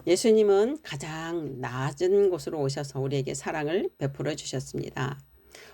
예수님은 가장 낮은 곳으로 오셔서 우리에게 사랑을 베풀어 주셨습니다.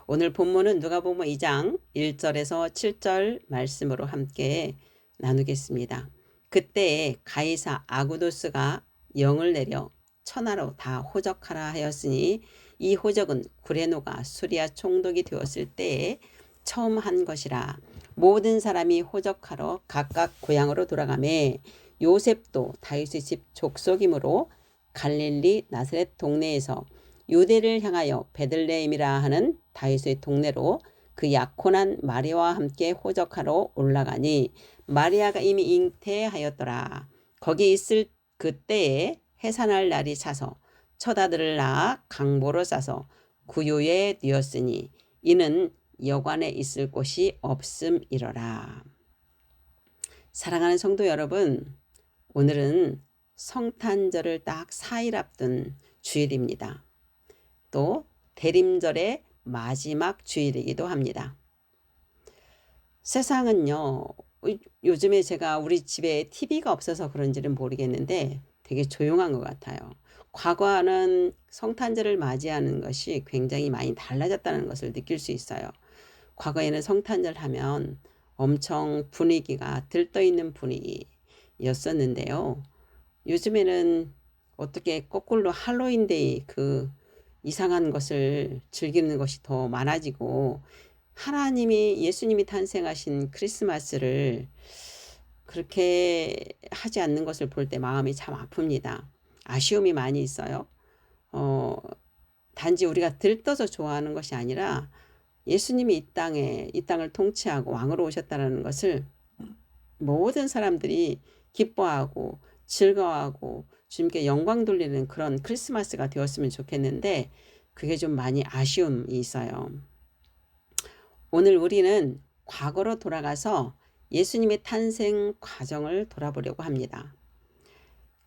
오늘 본문은 누가복음 2장 1절에서 7절 말씀으로 함께 나누겠습니다. 그때에 가이사 아구도스가 영을 내려 천하로 다 호적하라 하였으니 이 호적은 구레노가 수리아 총독이 되었을 때에 처음 한 것이라. 모든 사람이 호적하러 각각 고향으로 돌아가매 요셉도 다윗의 집 족속이므로 갈릴리 나사렛 동네에서 유대를 향하여 베들레헴이라 하는 다윗의 동네로 그 약혼한 마리아와 함께 호적하러 올라가니 마리아가 이미 잉태하였더라. 거기 있을 그때에 해산할 날이 차서 첫 아들을 낳아 강보로 싸서 구유에 뉘었으니 이는 여관에 있을 곳이 없음이러라. 사랑하는 성도 여러분, 오늘은 성탄절을 딱 4일 앞둔 주일입니다. 또 대림절의 마지막 주일이기도 합니다. 세상은요, 요즘에 제가 우리 집에 TV가 없어서 그런지는 모르겠는데 되게 조용한 것 같아요. 과거와는 성탄절을 맞이하는 것이 굉장히 많이 달라졌다는 것을 느낄 수 있어요. 과거에는 성탄절 하면 엄청 분위기가 들떠있는 분위기였었는데요. 요즘에는 어떻게 거꾸로 할로윈데이 그 이상한 것을 즐기는 것이 더 많아지고 예수님이 탄생하신 크리스마스를 그렇게 하지 않는 것을 볼 때 마음이 참 아픕니다. 아쉬움이 많이 있어요. 단지 우리가 들떠서 좋아하는 것이 아니라 예수님이 이 땅을 통치하고 왕으로 오셨다는 것을 모든 사람들이 기뻐하고 즐거워하고 주님께 영광 돌리는 그런 크리스마스가 되었으면 좋겠는데 그게 좀 많이 아쉬움이 있어요. 오늘 우리는 과거로 돌아가서 예수님의 탄생 과정을 돌아보려고 합니다.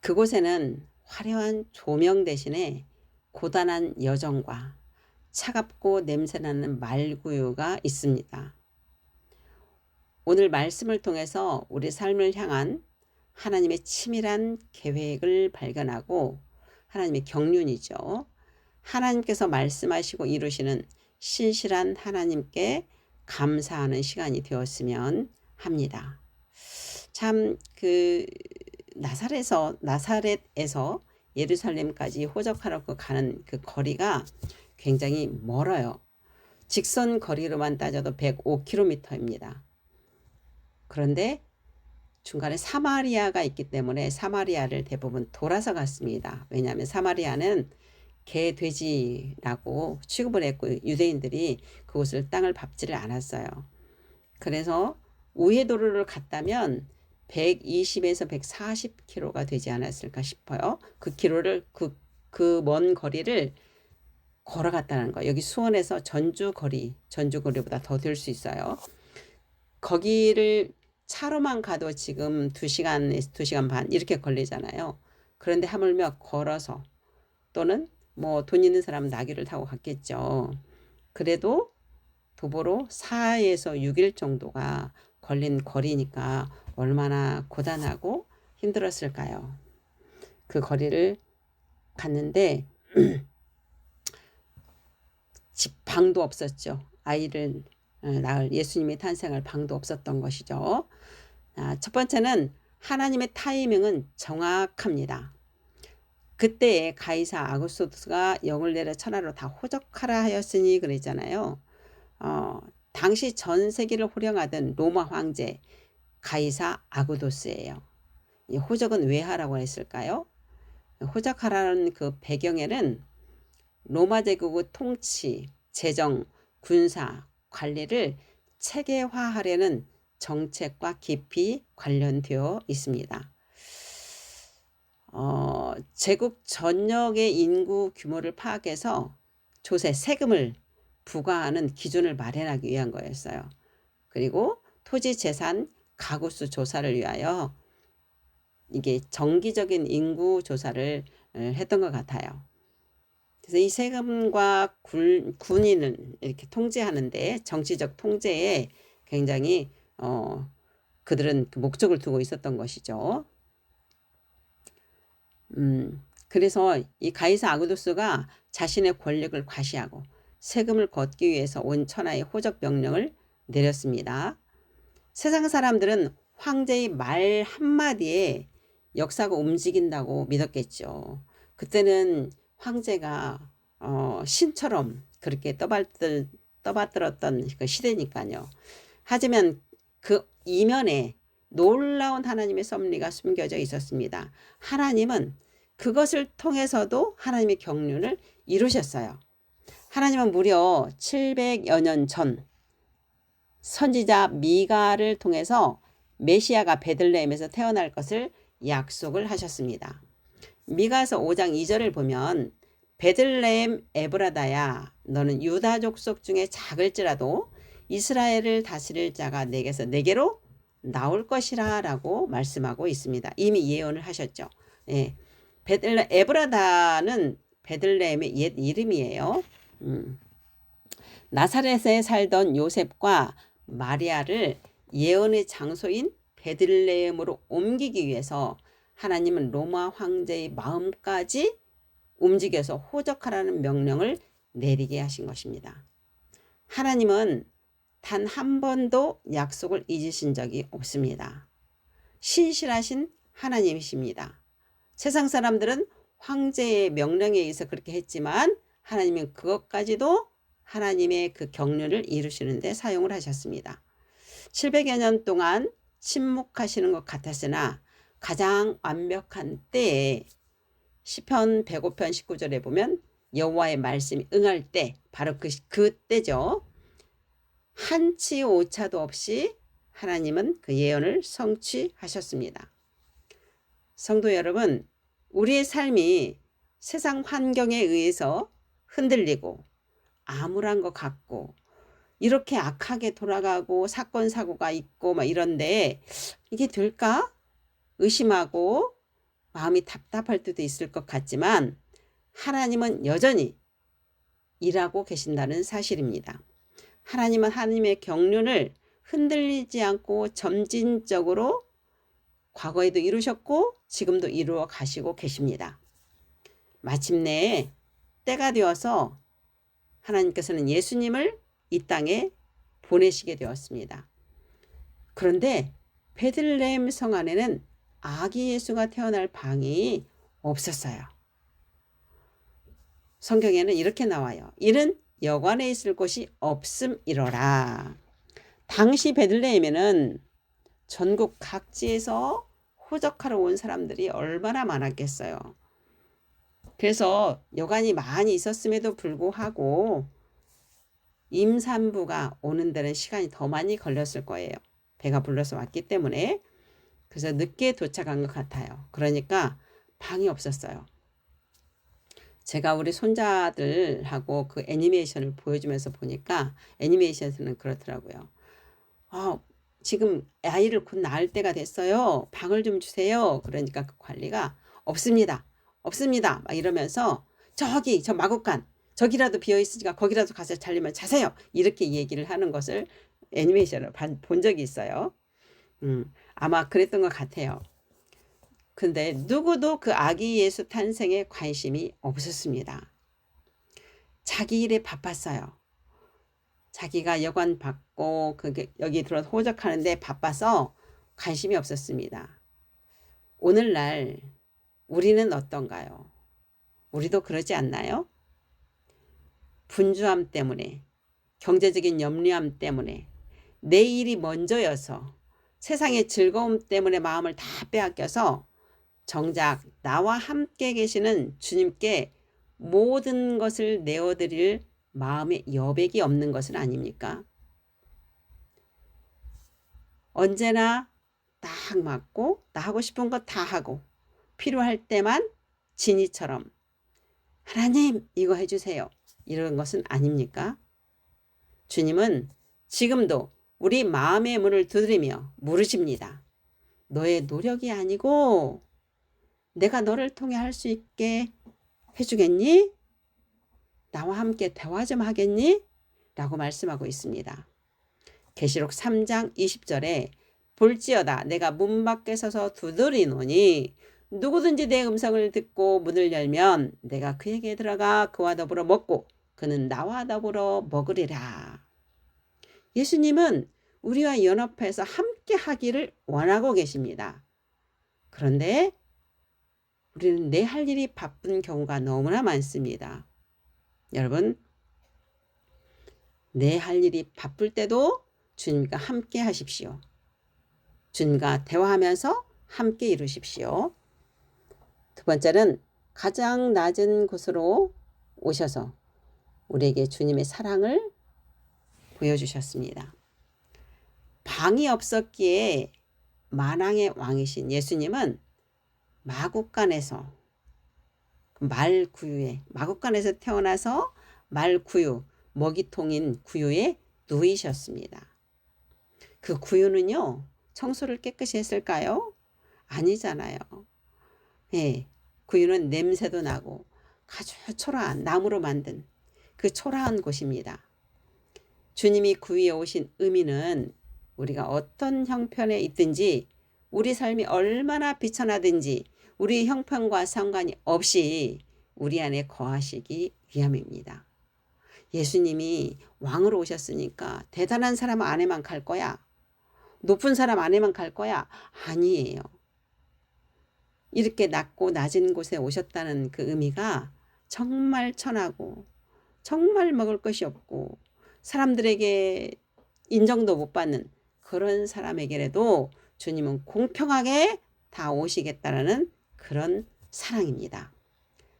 그곳에는 화려한 조명 대신에 고단한 여정과 차갑고 냄새나는 말구유가 있습니다. 오늘 말씀을 통해서 우리 삶을 향한 하나님의 치밀한 계획을 발견하고 하나님의 경륜이죠. 하나님께서 말씀하시고 이루시는 신실한 하나님께 감사하는 시간이 되었으면 합니다. 참 나사렛에서 예루살렘까지 호적하러 가는 그 거리가 굉장히 멀어요. 직선 거리로만 따져도 105km입니다. 그런데 중간에 사마리아가 있기 때문에 사마리아를 대부분 돌아서 갔습니다. 왜냐하면 사마리아는 개, 돼지라고 취급을 했고 유대인들이 그곳을 땅을 밟지를 않았어요. 그래서 우회도로를 갔다면 120에서 140km가 되지 않았을까 싶어요. 그 먼 거리를 걸어갔다는 거. 여기 수원에서 전주거리보다 더 될 수 있어요. 거기를 차로만 가도 지금 2시간에서 2시간 반 이렇게 걸리잖아요. 그런데 하물며 걸어서 또는 뭐 돈 있는 사람은 나귀를 타고 갔겠죠. 그래도 도보로 4에서 6일 정도가 걸린 거리니까 얼마나 고단하고 힘들었을까요? 그 거리를 갔는데 방도 없었죠. 아이를 낳을 예수님의 탄생할 방도 없었던 것이죠. 첫 번째는 하나님의 타이밍은 정확합니다. 그때에 가이사 아구스토스가 영을 내려 천하로 다 호적하라 하였으니 그랬잖아요. 당시 전 세계를 호령하던 로마 황제 가이사 아구도스예요. 이 호적은 왜 하라고 했을까요? 호적하라는 그 배경에는 로마 제국의 통치, 재정, 군사, 관리를 체계화하려는 정책과 깊이 관련되어 있습니다. 제국 전역의 인구 규모를 파악해서 세금을 부과하는 기준을 마련하기 위한 거였어요. 그리고 토지 재산 가구수 조사를 위하여 이게 정기적인 인구 조사를 했던 것 같아요. 그래서 이 세금과 군인을 이렇게 통제하는데 정치적 통제에 굉장히 그들은 그 목적을 두고 있었던 것이죠. 그래서 이 가이사 아구도스가 자신의 권력을 과시하고 세금을 걷기 위해서 온 천하에 호적 명령을 내렸습니다. 세상 사람들은 황제의 말 한마디에 역사가 움직인다고 믿었겠죠. 그때는 황제가 신처럼 그렇게 떠받들었던 그 시대니까요. 하지만 그 이면에 놀라운 하나님의 섭리가 숨겨져 있었습니다. 하나님은 그것을 통해서도 하나님의 경륜을 이루셨어요. 하나님은 무려 700여 년 전 선지자 미가를 통해서 메시아가 베들레헴에서 태어날 것을 약속을 하셨습니다. 미가서 5장 2절을 보면 베들레헴 에브라다야 너는 유다 족속 중에 작을지라도 이스라엘을 다스릴 자가 내게로 나올 것이라 라고 말씀하고 있습니다. 이미 예언을 하셨죠. 예. 에브라다는 베들레헴의 옛 이름이에요. 나사렛에 살던 요셉과 마리아를 예언의 장소인 베들레헴으로 옮기기 위해서 하나님은 로마 황제의 마음까지 움직여서 호적하라는 명령을 내리게 하신 것입니다. 하나님은 단 한 번도 약속을 잊으신 적이 없습니다. 신실하신 하나님이십니다. 세상 사람들은 황제의 명령에 의해서 그렇게 했지만 하나님은 그것까지도 하나님의 그 경륜을 이루시는 데 사용을 하셨습니다. 700여 년 동안 침묵하시는 것 같았으나 가장 완벽한 때에 시편 105편 19절에 보면 여호와의 말씀이 응할 때 바로 그때죠. 한치 오차도 없이 하나님은 그 예언을 성취하셨습니다. 성도 여러분, 우리의 삶이 세상 환경에 의해서 흔들리고 암울한 것 같고 이렇게 악하게 돌아가고 사건 사고가 있고 막 이런데 이게 될까? 의심하고 마음이 답답할 때도 있을 것 같지만 하나님은 여전히 일하고 계신다는 사실입니다. 하나님은 하나님의 경륜을 흔들리지 않고 점진적으로 과거에도 이루셨고 지금도 이루어 가시고 계십니다. 마침내 때가 되어서 하나님께서는 예수님을 이 땅에 보내시게 되었습니다. 그런데 베들레헴 성 안에는 아기 예수가 태어날 방이 없었어요. 성경에는 이렇게 나와요. 이는 여관에 있을 곳이 없음이로라. 당시 베들레헴에는 전국 각지에서 호적하러 온 사람들이 얼마나 많았겠어요. 그래서 여관이 많이 있었음에도 불구하고 임산부가 오는 데는 시간이 더 많이 걸렸을 거예요. 배가 불러서 왔기 때문에. 그래서 늦게 도착한 것 같아요. 그러니까 방이 없었어요. 제가 우리 손자들하고 그 애니메이션을 보여주면서 보니까 애니메이션에서는 그렇더라고요. 지금 아이를 곧 낳을 때가 됐어요. 방을 좀 주세요. 그러니까 그 관리가 없습니다. 막 이러면서 저 마구간 저기라도 비어있으니까 거기라도 가서 자려면 자세요. 이렇게 얘기를 하는 것을 애니메이션을 본 적이 있어요. 아마 그랬던 것 같아요. 근데 누구도 그 아기 예수 탄생에 관심이 없었습니다. 자기 일에 바빴어요. 자기가 여관 받고 여기 들어서 호적하는데 바빠서 관심이 없었습니다. 오늘날 우리는 어떤가요? 우리도 그러지 않나요? 분주함 때문에, 경제적인 염려함 때문에, 내 일이 먼저여서, 세상의 즐거움 때문에 마음을 다 빼앗겨서 정작 나와 함께 계시는 주님께 모든 것을 내어드릴 마음의 여백이 없는 것은 아닙니까? 언제나 딱 맞고 나 하고 싶은 거 다 하고 필요할 때만 진이처럼 하나님 이거 해주세요. 이런 것은 아닙니까? 주님은 지금도 우리 마음의 문을 두드리며 물으십니다. 너의 노력이 아니고 내가 너를 통해 할 수 있게 해주겠니? 나와 함께 대화 좀 하겠니? 라고 말씀하고 있습니다. 계시록 3장 20절에 볼지어다 내가 문 밖에 서서 두드리노니 누구든지 내 음성을 듣고 문을 열면 내가 그에게 들어가 그와 더불어 먹고 그는 나와 더불어 먹으리라. 예수님은 우리와 연합해서 함께 하기를 원하고 계십니다. 그런데 우리는 내 할 일이 바쁜 경우가 너무나 많습니다. 여러분, 내 할 일이 바쁠 때도 주님과 함께 하십시오. 주님과 대화하면서 함께 이루십시오. 두 번째는 가장 낮은 곳으로 오셔서 우리에게 주님의 사랑을 보여주셨습니다. 방이 없었기에 만왕의 왕이신 예수님은 마국간에서 말구유에 마국간에서 태어나서 말구유 먹이통인 구유에 누이셨습니다. 그 구유는요 청소를 깨끗이 했을까요? 아니잖아요. 예, 구유는 냄새도 나고 아주 초라한 나무로 만든 그 초라한 곳입니다. 주님이 구유에 오신 의미는 우리가 어떤 형편에 있든지 우리 삶이 얼마나 비천하든지 우리 형편과 상관이 없이 우리 안에 거하시기 위함입니다. 예수님이 왕으로 오셨으니까 대단한 사람 안에만 갈 거야. 높은 사람 안에만 갈 거야. 아니에요. 이렇게 낮고 낮은 곳에 오셨다는 그 의미가 정말 천하고 정말 먹을 것이 없고 사람들에게 인정도 못 받는 그런 사람에게라도 주님은 공평하게 다 오시겠다라는 그런 사랑입니다.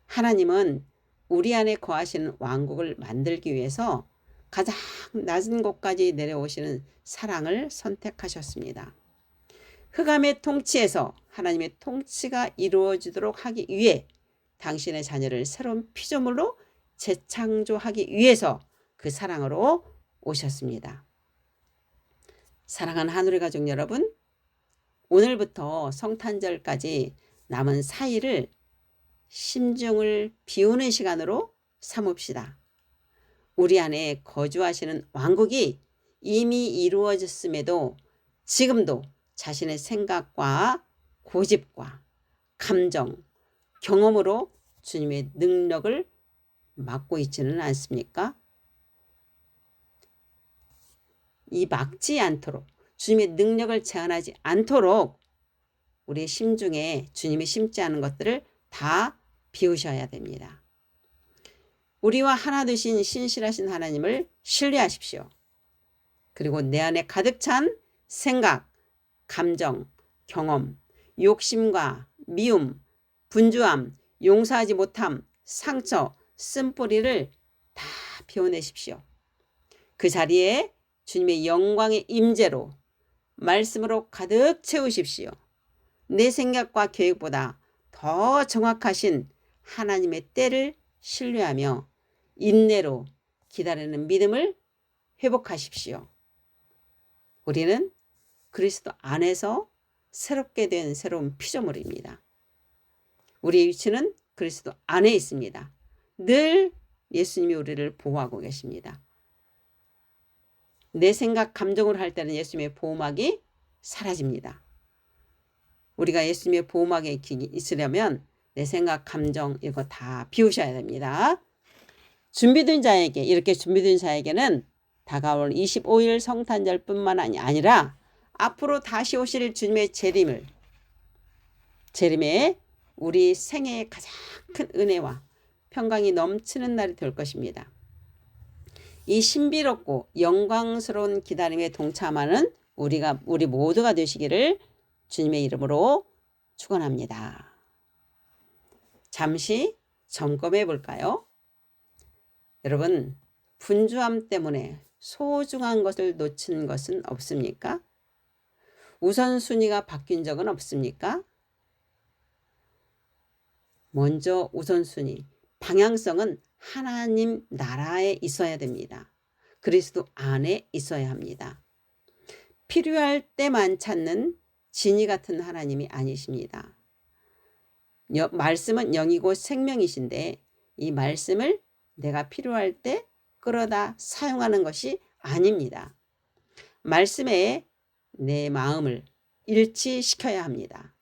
하나님은 우리 안에 거하시는 왕국을 만들기 위해서 가장 낮은 곳까지 내려오시는 사랑을 선택하셨습니다. 흑암의 통치에서 하나님의 통치가 이루어지도록 하기 위해 당신의 자녀를 새로운 피조물로 재창조하기 위해서 그 사랑으로 오셨습니다. 사랑하는 하늘의 가족 여러분, 오늘부터 성탄절까지 남은 4일을 심중을 비우는 시간으로 삼읍시다. 우리 안에 거주하시는 왕국이 이미 이루어졌음에도 지금도 자신의 생각과 고집과 감정, 경험으로 주님의 능력을 막고 있지는 않습니까? 이 막지 않도록 주님의 능력을 제한하지 않도록 우리의 심중에 주님이 심지 않은 것들을 다 비우셔야 됩니다. 우리와 하나 되신 신실하신 하나님을 신뢰하십시오. 그리고 내 안에 가득 찬 생각, 감정, 경험, 욕심과 미움, 분주함, 용서하지 못함, 상처, 쓴뿌리를 다 비워내십시오. 그 자리에 주님의 영광의 임재로 말씀으로 가득 채우십시오. 내 생각과 계획보다 더 정확하신 하나님의 때를 신뢰하며 인내로 기다리는 믿음을 회복하십시오. 우리는 그리스도 안에서 새롭게 된 새로운 피조물입니다. 우리의 위치는 그리스도 안에 있습니다. 늘 예수님이 우리를 보호하고 계십니다. 내 생각, 감정으로 할 때는 예수님의 보호막이 사라집니다. 우리가 예수님의 보호막에 있으려면 내 생각, 감정 이거 다 비우셔야 됩니다. 준비된 자에게 이렇게 준비된 자에게는 다가올 25일 성탄절뿐만 아니라 앞으로 다시 오실 주님의 재림에 우리 생애의 가장 큰 은혜와 평강이 넘치는 날이 될 것입니다. 이 신비롭고 영광스러운 기다림에 동참하는 우리 모두가 되시기를 주님의 이름으로 축원합니다. 잠시 점검해 볼까요? 여러분, 분주함 때문에 소중한 것을 놓친 것은 없습니까? 우선순위가 바뀐 적은 없습니까? 먼저 우선순위, 방향성은 하나님 나라에 있어야 됩니다. 그리스도 안에 있어야 합니다. 필요할 때만 찾는 진이 같은 하나님이 아니십니다. 말씀은 영이고 생명이신데 이 말씀을 내가 필요할 때 끌어다 사용하는 것이 아닙니다. 말씀에 내 마음을 일치시켜야 합니다.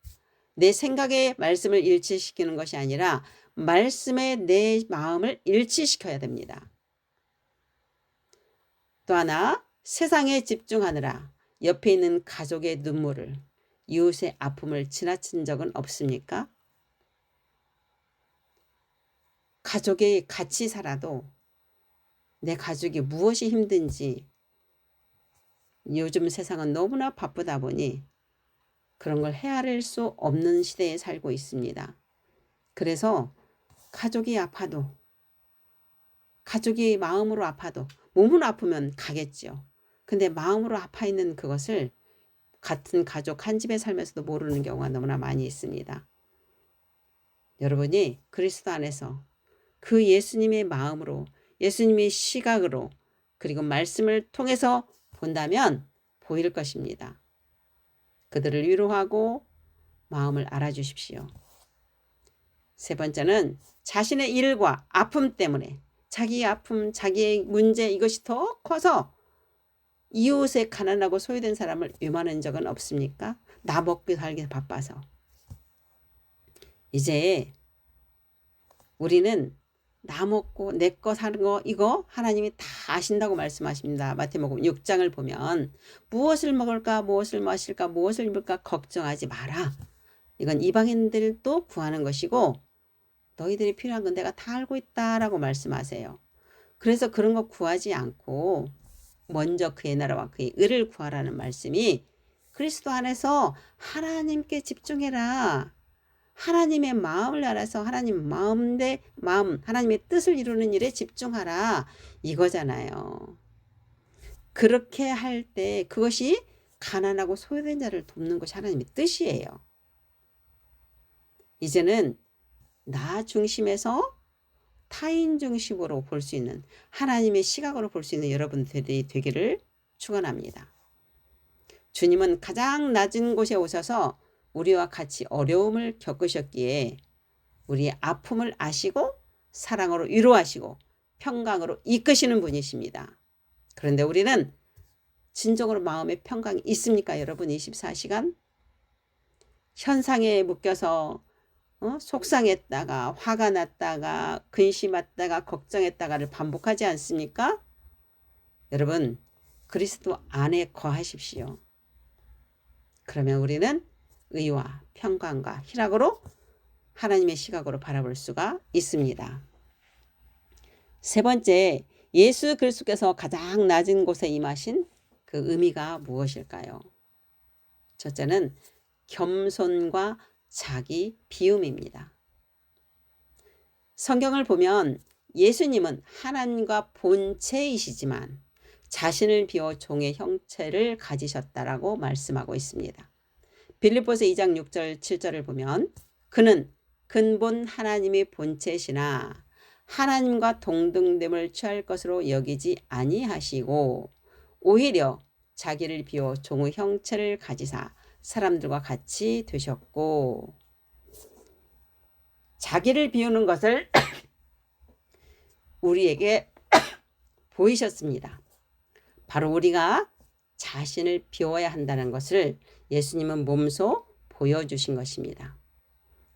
내 생각의 말씀을 일치시키는 것이 아니라 말씀에 내 마음을 일치시켜야 됩니다. 또 하나, 세상에 집중하느라 옆에 있는 가족의 눈물을, 이웃의 아픔을 지나친 적은 없습니까? 가족이 같이 살아도 내 가족이 무엇이 힘든지, 요즘 세상은 너무나 바쁘다 보니 그런 걸 헤아릴 수 없는 시대에 살고 있습니다. 그래서 가족이 아파도, 가족이 마음으로 아파도, 몸은 아프면 가겠죠. 근데 마음으로 아파 있는 그것을 같은 가족 한 집에 살면서도 모르는 경우가 너무나 많이 있습니다. 여러분이 그리스도 안에서 그 예수님의 마음으로, 예수님의 시각으로, 그리고 말씀을 통해서 본다면 보일 것입니다. 그들을 위로하고 마음을 알아주십시오. 세 번째는 자신의 일과 아픔 때문에 자기의 아픔, 자기의 문제, 이것이 더 커서 이웃에 가난하고 소외된 사람을 위만한 적은 없습니까? 나 먹고 살기 바빠서. 이제 우리는 나 먹고 내 거 사는 거 이거 하나님이 다 아신다고 말씀하십니다. 마태복음 6장을 보면 무엇을 먹을까, 무엇을 마실까, 무엇을 입을까 걱정하지 마라. 이건 이방인들도 구하는 것이고 너희들이 필요한 건 내가 다 알고 있다라고 말씀하세요. 그래서 그런 거 구하지 않고 먼저 그의 나라와 그의 의를 구하라는 말씀이 그리스도 안에서 하나님께 집중해라. 하나님의 마음을 알아서 하나님 마음 대 마음, 하나님의 뜻을 이루는 일에 집중하라. 이거잖아요. 그렇게 할 때 그것이 가난하고 소외된 자를 돕는 것이 하나님의 뜻이에요. 이제는 나 중심에서 타인 중심으로 볼 수 있는, 하나님의 시각으로 볼 수 있는 여러분들이 되기를 축원합니다. 주님은 가장 낮은 곳에 오셔서 우리와 같이 어려움을 겪으셨기에 우리의 아픔을 아시고 사랑으로 위로하시고 평강으로 이끄시는 분이십니다. 그런데 우리는 진정으로 마음의 평강이 있습니까? 여러분 24시간? 현상에 묶여서 속상했다가 화가 났다가 근심했다가 걱정했다가를 반복하지 않습니까? 여러분 그리스도 안에 거하십시오. 그러면 우리는 의와 평강과 희락으로 하나님의 시각으로 바라볼 수가 있습니다. 세 번째, 예수 그리스도께서 가장 낮은 곳에 임하신 그 의미가 무엇일까요? 첫째는 겸손과 자기 비움입니다. 성경을 보면 예수님은 하나님과 본체이시지만 자신을 비워 종의 형체를 가지셨다라고 말씀하고 있습니다. 빌립보서 2장 6절 7절을 보면 그는 근본 하나님의 본체시나 하나님과 동등됨을 취할 것으로 여기지 아니하시고 오히려 자기를 비워 종의 형체를 가지사 사람들과 같이 되셨고, 자기를 비우는 것을 우리에게 보이셨습니다. 바로 우리가 자신을 비워야 한다는 것을 예수님은 몸소 보여주신 것입니다.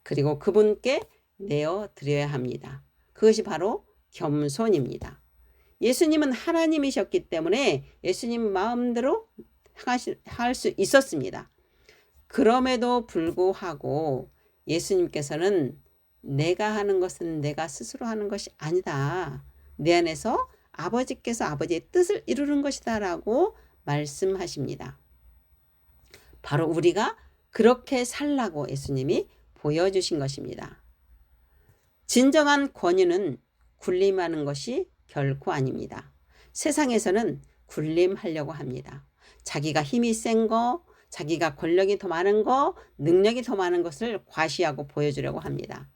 그리고 그분께 내어드려야 합니다. 그것이 바로 겸손입니다. 예수님은 하나님이셨기 때문에 예수님 마음대로 할 수 있었습니다. 그럼에도 불구하고 예수님께서는 내가 하는 것은 내가 스스로 하는 것이 아니다. 내 안에서 아버지께서 아버지의 뜻을 이루는 것이다 라고 말씀하십니다. 바로 우리가 그렇게 살라고 예수님이 보여주신 것입니다. 진정한 권위는 군림하는 것이 결코 아닙니다. 세상에서는 군림하려고 합니다. 자기가 힘이 센 거, 자기가 권력이 더 많은 거, 능력이 더 많은 것을 과시하고 보여주려고 합니다.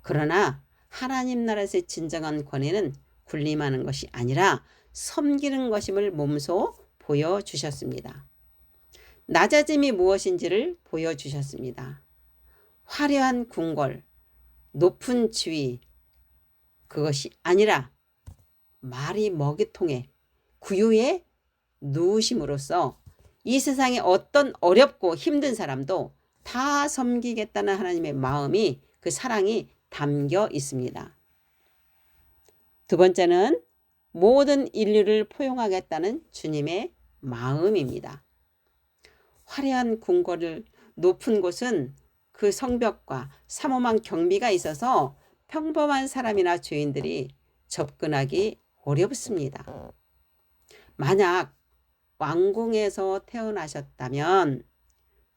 그러나 하나님 나라에서의 진정한 권위는 군림하는 것이 아니라 섬기는 것임을 몸소 보여주셨습니다. 낮아짐이 무엇인지를 보여주셨습니다. 화려한 궁궐, 높은 지위, 그것이 아니라 말이 먹이통에 구유에 누우심으로써 이 세상에 어떤 어렵고 힘든 사람도 다 섬기겠다는 하나님의 마음이, 그 사랑이 담겨 있습니다. 두 번째는 모든 인류를 포용하겠다는 주님의 마음입니다. 화려한 궁궐을, 높은 곳은 그 성벽과 삼엄한 경비가 있어서 평범한 사람이나 죄인들이 접근하기 어렵습니다. 만약 왕궁에서 태어나셨다면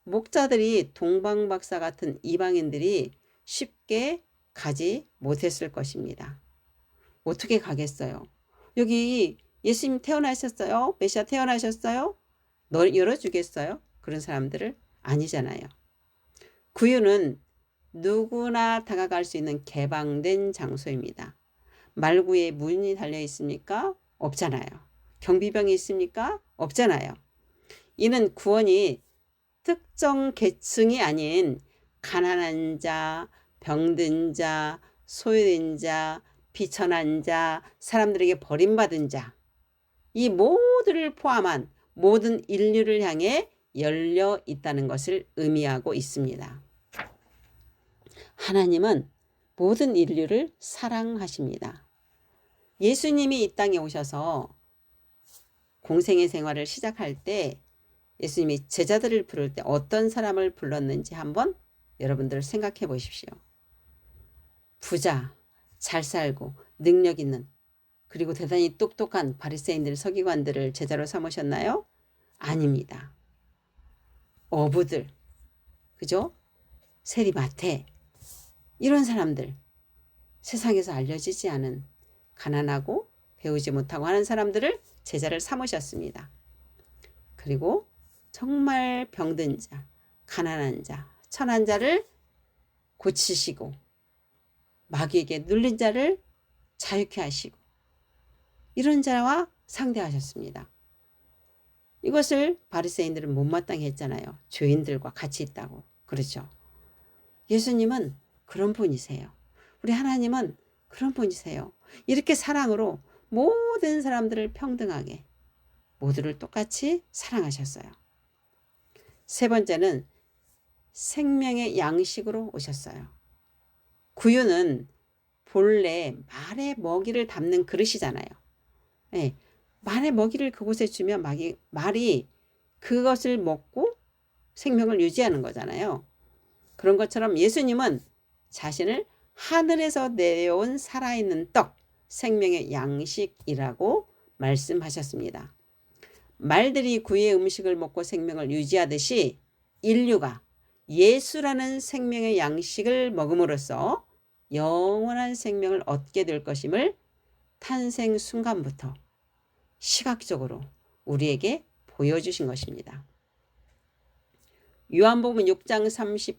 목자들이 동방박사 같은 이방인들이 쉽게 가지 못했을 것입니다. 어떻게 가겠어요? 여기 예수님 태어나셨어요? 메시아 태어나셨어요? 열어주겠어요? 그런 사람들을 아니잖아요. 구유는 누구나 다가갈 수 있는 개방된 장소입니다. 말구에 문이 달려 있습니까? 없잖아요. 경비병이 있습니까? 없잖아요. 이는 구원이 특정 계층이 아닌 가난한 자, 병든 자, 소외된 자, 비천한 자, 사람들에게 버림받은 자, 이 모두를 포함한 모든 인류를 향해 열려 있다는 것을 의미하고 있습니다. 하나님은 모든 인류를 사랑하십니다. 예수님이 이 땅에 오셔서 공생의 생활을 시작할 때 예수님이 제자들을 부를 때 어떤 사람을 불렀는지 한번 여러분들 생각해 보십시오. 부자, 잘 살고 능력 있는, 그리고 대단히 똑똑한 바리새인들, 서기관들을 제자로 삼으셨나요? 아닙니다. 어부들, 그죠? 세리마태, 이런 사람들, 세상에서 알려지지 않은 가난하고 배우지 못하고 하는 사람들을 제자를 삼으셨습니다. 그리고 정말 병든 자, 가난한 자, 천한 자를 고치시고 마귀에게 눌린 자를 자유케 하시고 이런 자와 상대하셨습니다. 이것을 바리새인들은 못마땅히 했잖아요. 죄인들과 같이 있다고. 그렇죠. 예수님은 그런 분이세요. 우리 하나님은 그런 분이세요. 이렇게 사랑으로 모든 사람들을 평등하게, 모두를 똑같이 사랑하셨어요. 세 번째는 생명의 양식으로 오셨어요. 구유는 본래 말의 먹이를 담는 그릇이잖아요. 네, 말의 먹이를 그곳에 주면 말이 그것을 먹고 생명을 유지하는 거잖아요. 그런 것처럼 예수님은 자신을 하늘에서 내려온 살아있는 떡, 생명의 양식이라고 말씀하셨습니다. 말들이 구유의 음식을 먹고 생명을 유지하듯이 인류가 예수라는 생명의 양식을 먹음으로써 영원한 생명을 얻게 될 것임을 탄생 순간부터 시각적으로 우리에게 보여주신 것입니다. 요한복음 6장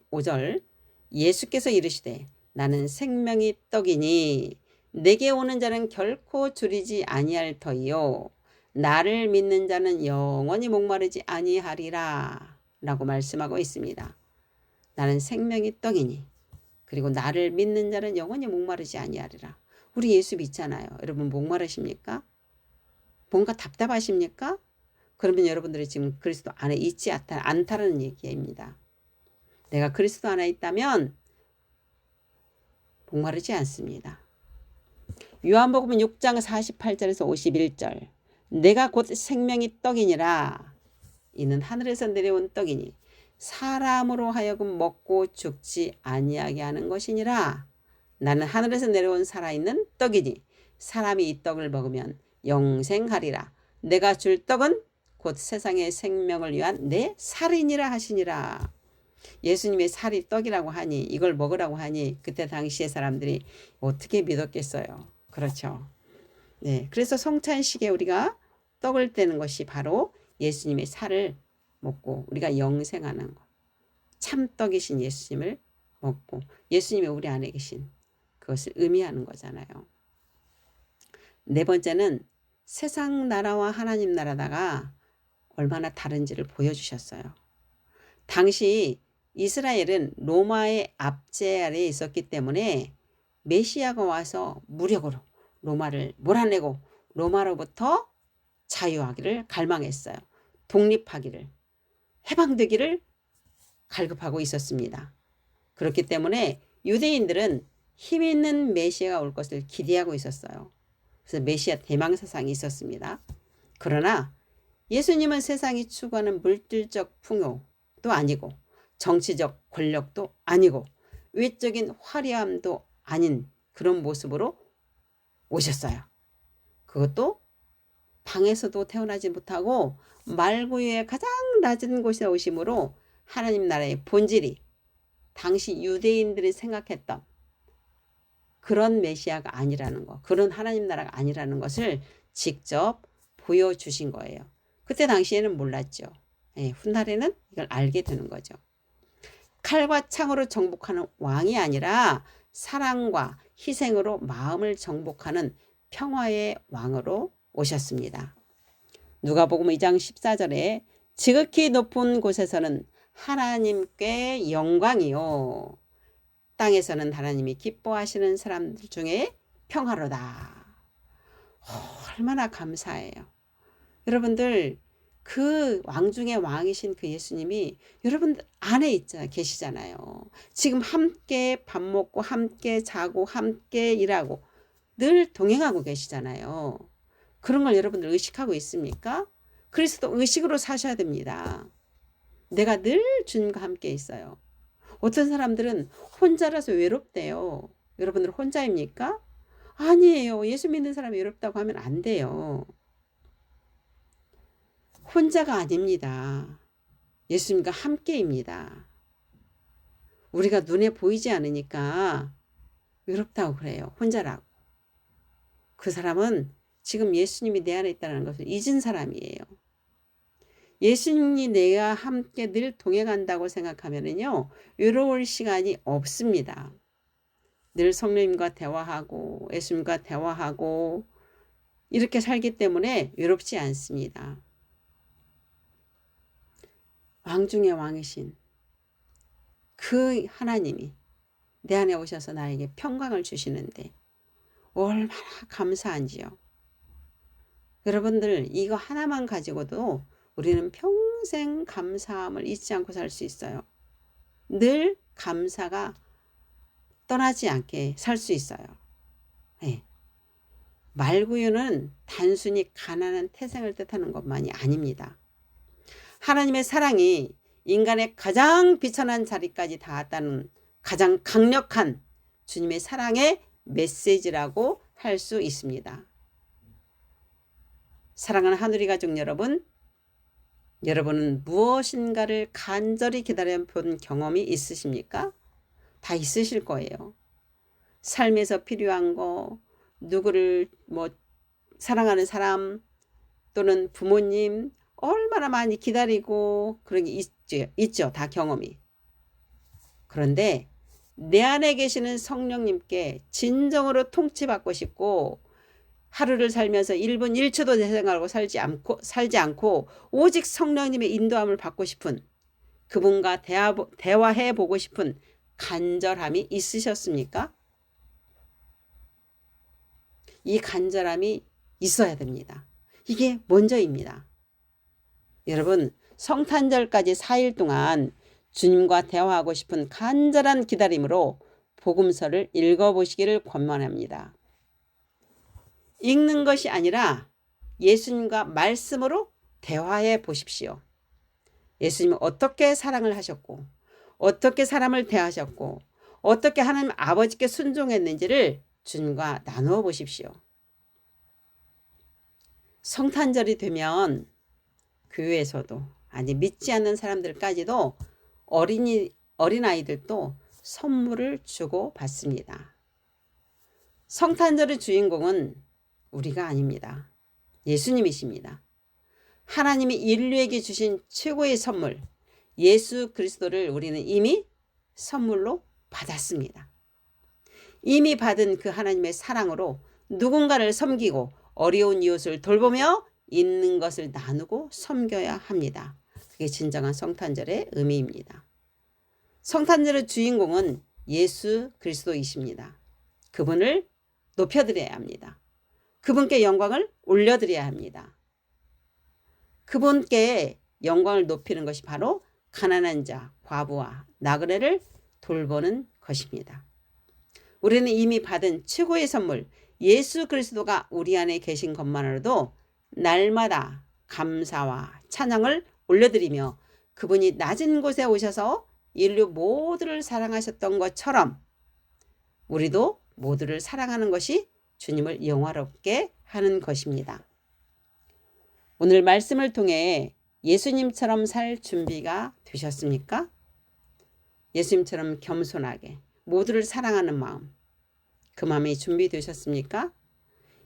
35절, 예수께서 이르시되 나는 생명이 떡이니 내게 오는 자는 결코 줄이지 아니할 터이요 나를 믿는 자는 영원히 목마르지 아니하리라 라고 말씀하고 있습니다. 나는 생명이 떡이니, 그리고 나를 믿는 자는 영원히 목마르지 아니하리라. 우리 예수 믿잖아요. 여러분 목마르십니까? 뭔가 답답하십니까? 그러면 여러분들이 지금 그리스도 안에 있지 않다는 얘기입니다. 내가 그리스도 안에 있다면 목마르지 않습니다. 요한복음 6장 48절에서 51절, 내가 곧 생명이 떡이니라. 이는 하늘에서 내려온 떡이니 사람으로 하여금 먹고 죽지 아니하게 하는 것이니라. 나는 하늘에서 내려온 살아있는 떡이니 사람이 이 떡을 먹으면 영생하리라. 내가 줄 떡은 곧 세상의 생명을 위한 내 살이니라 하시니라. 예수님의 살이 떡이라고 하니, 이걸 먹으라고 하니 그때 당시의 사람들이 어떻게 믿었겠어요. 그렇죠. 네, 그래서 성찬식에 우리가 떡을 떼는 것이 바로 예수님의 살을 먹고 우리가 영생하는 것, 참떡이신 예수님을 먹고 예수님이 우리 안에 계신 그것을 의미하는 거잖아요. 네 번째는 세상 나라와 하나님 나라다가 얼마나 다른지를 보여주셨어요. 당시 이스라엘은 로마의 압제 아래에 있었기 때문에 메시아가 와서 무력으로 로마를 몰아내고 로마로부터 자유하기를 갈망했어요. 독립하기를, 해방되기를 갈급하고 있었습니다. 그렇기 때문에 유대인들은 힘 있는 메시아가 올 것을 기대하고 있었어요. 그래서 메시아 대망사상이 있었습니다. 그러나 예수님은 세상이 추구하는 물질적 풍요도 아니고 정치적 권력도 아니고 외적인 화려함도 아닌 그런 모습으로 오셨어요. 그것도 방에서도 태어나지 못하고 말구유의 가장 낮은 곳에 오심으로 하나님 나라의 본질이 당시 유대인들이 생각했던 그런 메시아가 아니라는 것, 그런 하나님 나라가 아니라는 것을 직접 보여주신 거예요. 그때 당시에는 몰랐죠. 훗날에는 이걸 알게 되는 거죠. 칼과 창으로 정복하는 왕이 아니라 사랑과 희생으로 마음을 정복하는 평화의 왕으로 오셨습니다. 누가복음 2장 14절에 지극히 높은 곳에서는 하나님께 영광이요 땅에서는 하나님이 기뻐하시는 사람들 중에 평화로다. 얼마나 감사해요. 여러분들 그 왕 중의 왕이신 그 예수님이 여러분들 안에 계시잖아요. 지금 함께 밥 먹고 함께 자고 함께 일하고 늘 동행하고 계시잖아요. 그런 걸 여러분들 의식하고 있습니까? 그리스도 의식으로 사셔야 됩니다. 내가 늘 주님과 함께 있어요. 어떤 사람들은 혼자라서 외롭대요. 여러분들 혼자입니까? 아니에요. 예수 믿는 사람이 외롭다고 하면 안 돼요. 혼자가 아닙니다. 예수님과 함께입니다. 우리가 눈에 보이지 않으니까 외롭다고 그래요. 혼자라고. 그 사람은 지금 예수님이 내 안에 있다는 것을 잊은 사람이에요. 예수님이 내가 함께 늘 동행한다고 생각하면요, 외로울 시간이 없습니다. 늘 성령님과 대화하고 예수님과 대화하고 이렇게 살기 때문에 외롭지 않습니다. 왕 중의 왕이신 그 하나님이 내 안에 오셔서 나에게 평강을 주시는데 얼마나 감사한지요. 여러분들 이거 하나만 가지고도 우리는 평생 감사함을 잊지 않고 살 수 있어요. 늘 감사가 떠나지 않게 살 수 있어요. 네. 말구유는 단순히 가난한 태생을 뜻하는 것만이 아닙니다. 하나님의 사랑이 인간의 가장 비천한 자리까지 닿았다는 가장 강력한 주님의 사랑의 메시지라고 할 수 있습니다. 사랑하는 하누리 가족 여러분, 여러분은 무엇인가를 간절히 기다려본 경험이 있으십니까? 다 있으실 거예요. 삶에서 필요한 거, 누구를 사랑하는 사람 또는 부모님 얼마나 많이 기다리고 그런 게 있죠. 다 경험이. 그런데 내 안에 계시는 성령님께 진정으로 통치받고 싶고 하루를 살면서 1분 1초도 내 생각하고 살지 않고 오직 성령님의 인도함을 받고 싶은 그분과 대화해 보고 싶은 간절함이 있으셨습니까? 이 간절함이 있어야 됩니다. 이게 먼저입니다. 여러분, 성탄절까지 4일 동안 주님과 대화하고 싶은 간절한 기다림으로 복음서를 읽어보시기를 권면합니다. 읽는 것이 아니라 예수님과 말씀으로 대화해 보십시오. 예수님은 어떻게 사랑을 하셨고 어떻게 사람을 대하셨고 어떻게 하나님 아버지께 순종했는지를 주님과 나누어 보십시오. 성탄절이 되면 교회에서도 아니 믿지 않는 사람들까지도 어린아이들도 선물을 주고 받습니다. 성탄절의 주인공은 우리가 아닙니다. 예수님이십니다. 하나님이 인류에게 주신 최고의 선물 예수 그리스도를 우리는 이미 선물로 받았습니다. 이미 받은 그 하나님의 사랑으로 누군가를 섬기고 어려운 이웃을 돌보며 있는 것을 나누고 섬겨야 합니다. 그게 진정한 성탄절의 의미입니다. 성탄절의 주인공은 예수 그리스도이십니다. 그분을 높여드려야 합니다. 그분께 영광을 올려드려야 합니다. 그분께 영광을 높이는 것이 바로 가난한 자, 과부와 나그네를 돌보는 것입니다. 우리는 이미 받은 최고의 선물 예수 그리스도가 우리 안에 계신 것만으로도 날마다 감사와 찬양을 올려드리며 그분이 낮은 곳에 오셔서 인류 모두를 사랑하셨던 것처럼 우리도 모두를 사랑하는 것이 주님을 영화롭게 하는 것입니다. 오늘 말씀을 통해 예수님처럼 살 준비가 되셨습니까? 예수님처럼 겸손하게 모두를 사랑하는 마음, 그 마음이 준비되셨습니까?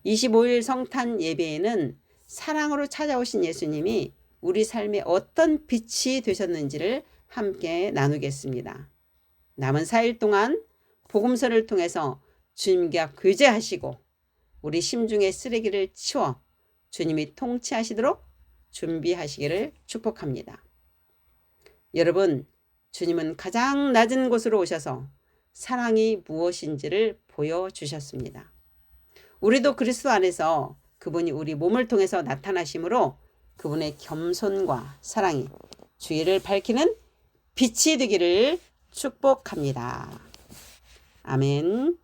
25일 성탄 예배에는 사랑으로 찾아오신 예수님이 우리 삶에 어떤 빛이 되셨는지를 함께 나누겠습니다. 남은 4일 동안 복음서를 통해서 주님과 교제하시고 우리 심중의 쓰레기를 치워 주님이 통치하시도록 준비하시기를 축복합니다. 여러분, 주님은 가장 낮은 곳으로 오셔서 사랑이 무엇인지를 보여주셨습니다. 우리도 그리스도 안에서 그분이 우리 몸을 통해서 나타나심으로 그분의 겸손과 사랑이 주의를 밝히는 빛이 되기를 축복합니다. 아멘.